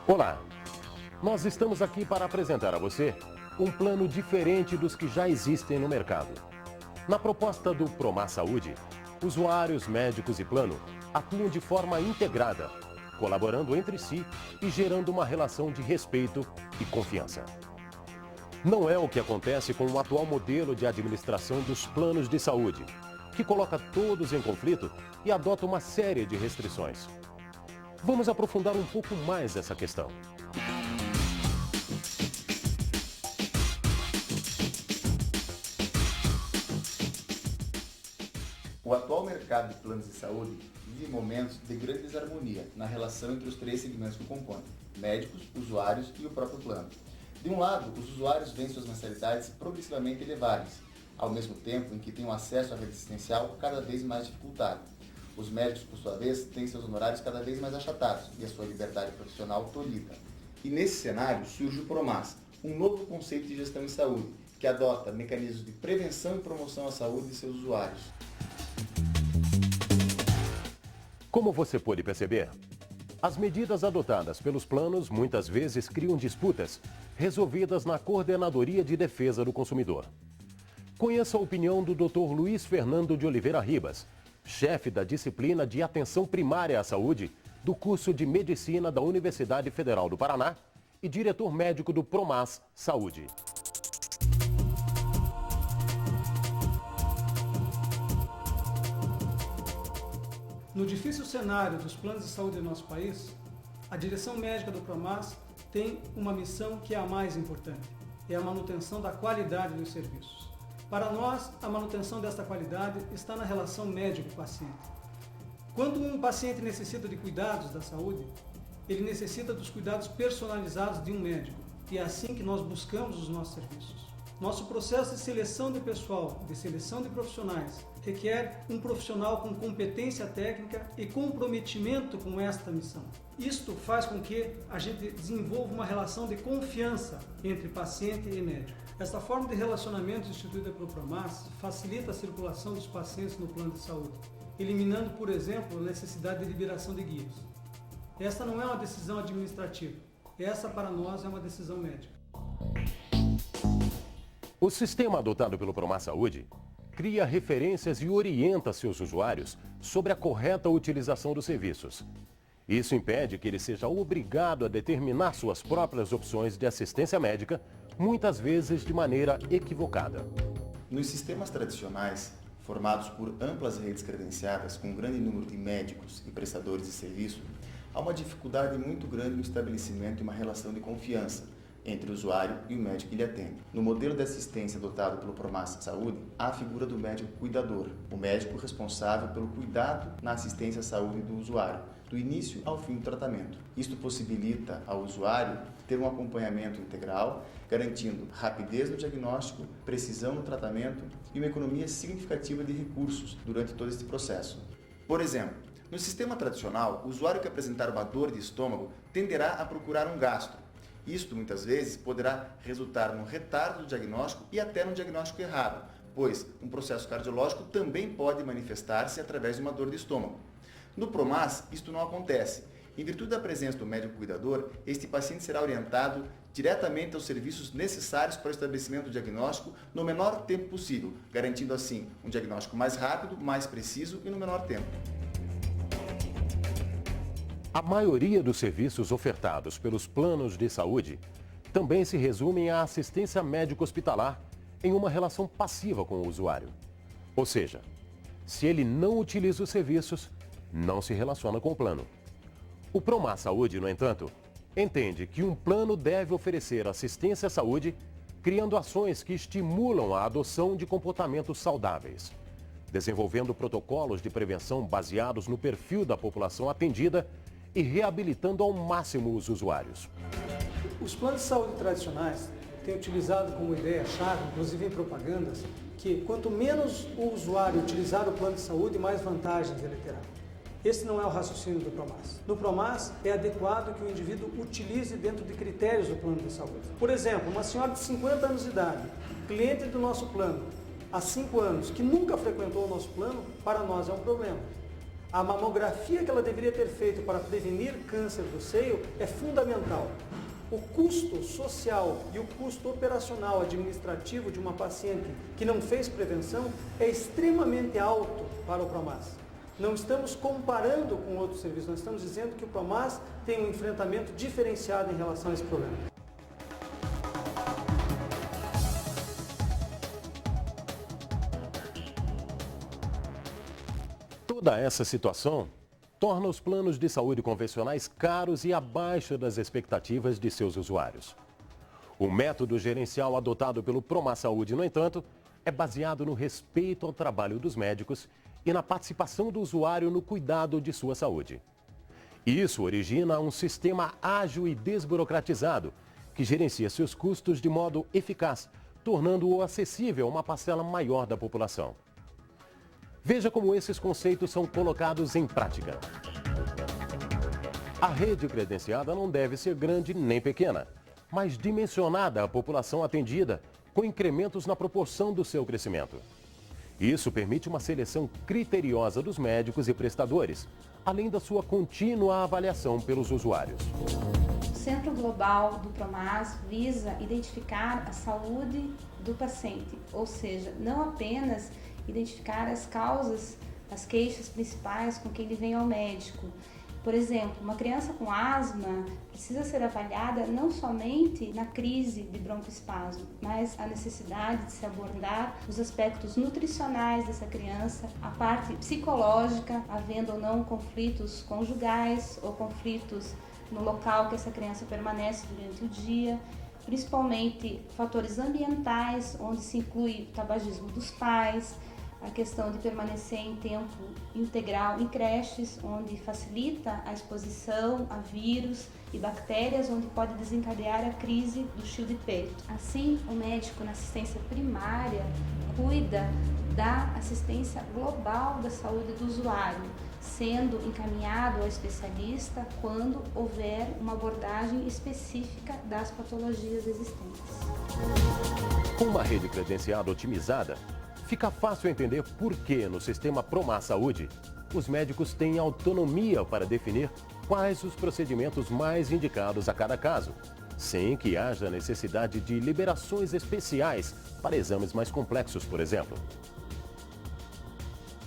Olá, nós estamos aqui para apresentar a você um plano diferente dos que já existem no mercado. Na proposta do Promar Saúde, usuários, médicos e plano atuam de forma integrada, colaborando entre si e gerando uma relação de respeito e confiança. Não é o que acontece com o atual modelo de administração dos planos de saúde, que coloca todos em conflito e adota uma série de restrições. Vamos aprofundar um pouco mais essa questão. O atual mercado de planos de saúde vive momentos de grande desarmonia na relação entre os três segmentos que o compõem: médicos, usuários e o próprio plano. De um lado, os usuários veem suas mensalidades progressivamente elevarem-se, ao mesmo tempo em que têm um acesso à rede assistencial cada vez mais dificultado. Os médicos, por sua vez, têm seus honorários cada vez mais achatados e a sua liberdade profissional tolhida. E nesse cenário surge o PROMAS, um novo conceito de gestão em saúde, que adota mecanismos de prevenção e promoção à saúde de seus usuários. Como você pôde perceber, as medidas adotadas pelos planos muitas vezes criam disputas resolvidas na Coordenadoria de Defesa do Consumidor. Conheça a opinião do Dr. Luiz Fernando de Oliveira Ribas, chefe da disciplina de Atenção Primária à Saúde do curso de Medicina da Universidade Federal do Paraná e diretor médico do Promar Saúde. No difícil cenário dos planos de saúde do nosso país, a direção médica do Promar tem uma missão que é a mais importante, é a manutenção da qualidade dos serviços. Para nós, a manutenção desta qualidade está na relação médico-paciente. Quando um paciente necessita de cuidados da saúde, ele necessita dos cuidados personalizados de um médico, e é assim que nós buscamos os nossos serviços. Nosso processo de seleção de pessoal, de seleção de profissionais, requer um profissional com competência técnica e comprometimento com esta missão. Isto faz com que a gente desenvolva uma relação de confiança entre paciente e médico. Esta forma de relacionamento instituída pelo Promar facilita a circulação dos pacientes no plano de saúde, eliminando, por exemplo, a necessidade de liberação de guias. Esta não é uma decisão administrativa, essa para nós é uma decisão médica. O sistema adotado pelo Promar Saúde cria referências e orienta seus usuários sobre a correta utilização dos serviços. Isso impede que ele seja obrigado a determinar suas próprias opções de assistência médica, muitas vezes de maneira equivocada. Nos sistemas tradicionais, formados por amplas redes credenciadas com um grande número de médicos e prestadores de serviço, há uma dificuldade muito grande no estabelecimento de uma relação de confiança entre o usuário e o médico que lhe atende. No modelo de assistência adotado pelo Promar Saúde, há a figura do médico cuidador, o médico responsável pelo cuidado na assistência à saúde do usuário, do início ao fim do tratamento. Isto possibilita ao usuário ter um acompanhamento integral, garantindo rapidez no diagnóstico, precisão no tratamento e uma economia significativa de recursos durante todo esse processo. Por exemplo, no sistema tradicional, o usuário que apresentar uma dor de estômago tenderá a procurar um gastro. Isto, muitas vezes, poderá resultar num retardo do diagnóstico e até num diagnóstico errado, pois um processo cardiológico também pode manifestar-se através de uma dor de estômago. No Promar, isto não acontece. Em virtude da presença do médico cuidador, este paciente será orientado diretamente aos serviços necessários para o estabelecimento do diagnóstico no menor tempo possível, garantindo assim um diagnóstico mais rápido, mais preciso e no menor tempo. A maioria dos serviços ofertados pelos planos de saúde também se resumem à assistência médico-hospitalar em uma relação passiva com o usuário. Ou seja, se ele não utiliza os serviços, não se relaciona com o plano. O Promar Saúde, no entanto, entende que um plano deve oferecer assistência à saúde, criando ações que estimulam a adoção de comportamentos saudáveis, desenvolvendo protocolos de prevenção baseados no perfil da população atendida e reabilitando ao máximo os usuários. Os planos de saúde tradicionais têm utilizado como ideia-chave, inclusive em propagandas, que quanto menos o usuário utilizar o plano de saúde, mais vantagens ele terá. Esse não é o raciocínio do Promar. No Promar, é adequado que o indivíduo utilize dentro de critérios do plano de saúde. Por exemplo, uma senhora de 50 anos de idade, cliente do nosso plano há 5 anos, que nunca frequentou o nosso plano, para nós é um problema. A mamografia que ela deveria ter feito para prevenir câncer do seio é fundamental. O custo social e o custo operacional administrativo de uma paciente que não fez prevenção é extremamente alto para o PROMAS. Não estamos comparando com outros serviços, nós estamos dizendo que o PROMAS tem um enfrentamento diferenciado em relação a esse problema. Toda essa situação torna os planos de saúde convencionais caros e abaixo das expectativas de seus usuários. O método gerencial adotado pelo PROMAS Saúde, no entanto, é baseado no respeito ao trabalho dos médicos e na participação do usuário no cuidado de sua saúde. Isso origina um sistema ágil e desburocratizado que gerencia seus custos de modo eficaz, tornando-o acessível a uma parcela maior da população. Veja como esses conceitos são colocados em prática. A rede credenciada não deve ser grande nem pequena, mas dimensionada à população atendida, com incrementos na proporção do seu crescimento. Isso permite uma seleção criteriosa dos médicos e prestadores, além da sua contínua avaliação pelos usuários. O Centro Global do PROMAS visa identificar a saúde do paciente, ou seja, não apenas identificar as causas, as queixas principais com que ele vem ao médico. Por exemplo, uma criança com asma precisa ser avaliada não somente na crise de broncoespasmo, mas a necessidade de se abordar os aspectos nutricionais dessa criança, a parte psicológica, havendo ou não conflitos conjugais ou conflitos no local que essa criança permanece durante o dia, principalmente fatores ambientais, onde se inclui o tabagismo dos pais, a questão de permanecer em tempo integral em creches, onde facilita a exposição a vírus e bactérias, onde pode desencadear a crise do chio de peito. Assim, o médico na assistência primária cuida da assistência global da saúde do usuário, sendo encaminhado ao especialista quando houver uma abordagem específica das patologias existentes. Com uma rede credenciada otimizada, fica fácil entender por que no sistema PROMAS Saúde, os médicos têm autonomia para definir quais os procedimentos mais indicados a cada caso, sem que haja necessidade de liberações especiais para exames mais complexos, por exemplo.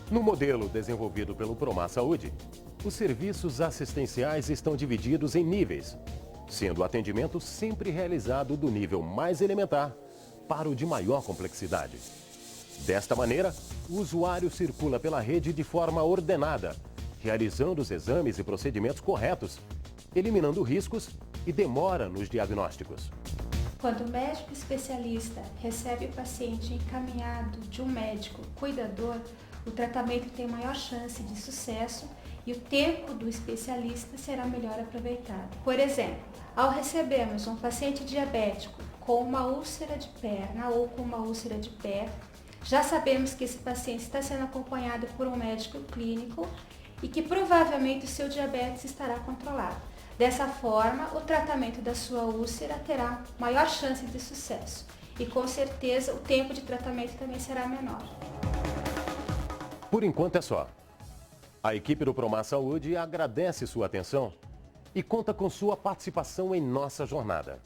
No modelo desenvolvido pelo PROMAS Saúde, os serviços assistenciais estão divididos em níveis, sendo o atendimento sempre realizado do nível mais elementar para o de maior complexidade. Desta maneira, o usuário circula pela rede de forma ordenada, realizando os exames e procedimentos corretos, eliminando riscos e demora nos diagnósticos. Quando o médico especialista recebe o paciente encaminhado de um médico cuidador, o tratamento tem maior chance de sucesso e o tempo do especialista será melhor aproveitado. Por exemplo, ao recebermos um paciente diabético com uma úlcera de perna ou com uma úlcera de pé, já sabemos que esse paciente está sendo acompanhado por um médico clínico e que provavelmente o seu diabetes estará controlado. Dessa forma, o tratamento da sua úlcera terá maior chance de sucesso e com certeza o tempo de tratamento também será menor. Por enquanto é só. A equipe do PROMAS Saúde agradece sua atenção e conta com sua participação em nossa jornada.